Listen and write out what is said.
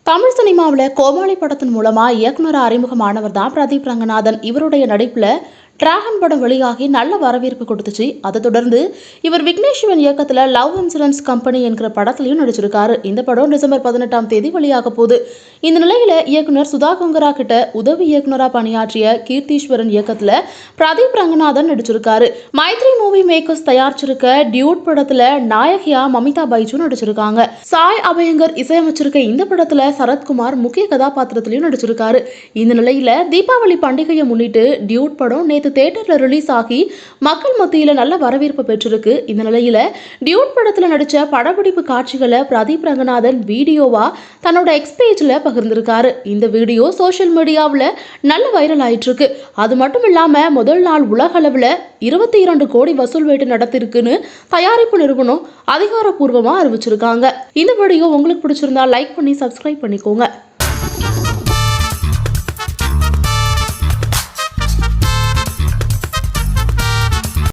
தமிழ் சினிமாவில் கோமாளி படத்தின் மூலமா இயக்குனர் அறிமுகமானவர் தான் பிரதீப் ரங்கநாதன். இவருடைய நடிப்புல டிராகன் படம் வெளியாகி நல்ல வரவேற்பு கொடுத்துச்சு. அதை தொடர்ந்து இவர் விக்னேஷ் சிவன் இயக்கத்துல லவ் இன்சூரன்ஸ் கம்பெனி என்கிற படத்திலையும் நடிச்சிருக்காரு. இந்த படம் டிசம்பர் 18 வெளியாக போகுது. இந்த நிலையில இயக்குனர் சுதா கொங்கரா கிட்ட உதவி இயக்குனரா பணியாற்றிய கீர்த்தீஸ்வரன் இயக்கத்துல பிரதீப் ரங்கநாதன் நடிச்சிருக்காரு. மைத்ரி மூவி மேக்கர்ஸ் தயாரிச்சிருக்க டியூட் படத்துல நாயகியா மமிதா பைஜு நடிச்சிருக்காங்க. சாய் அபயங்கர் இசையமைச்சிருக்க இந்த படத்துல சரத்குமார் முக்கிய கதாபாத்திரத்திலையும் நடிச்சிருக்காரு. இந்த நிலையில தீபாவளி பண்டிகையை முன்னிட்டு டியூட் படம் நேற்று தியேட்டர்ல ரிலீஸ் ஆகி மக்கள் மத்தியில நல்ல வரவேற்பு பெற்றிருக்கு. இந்த நிலையில டியூட் படத்துல நடிச்ச படப்பிடிப்பு காட்சிகளை பிரதீப் ரங்கநாதன் வீடியோவா தன்னோட எக்ஸ் பேஜ்ல பகிர்ந்திருக்காரு. இந்த வீடியோ சோசியல் மீடியாவில் நல்ல வைரல் ஆயிட்டு இருக்கு. அது மட்டும் இல்லாம முதல் நாள் உலக அளவில் 22 கோடி வசூல் வேட்டு நடத்திருக்குன்னு தயாரிப்பு நிறுவனம் அதிகாரப்பூர்வமா அறிவிச்சிருக்காங்க. இந்த வீடியோ உங்களுக்கு பிடிச்சிருந்தா லைக் பண்ணி சப்ஸ்கிரைப் பண்ணிக்கோங்க.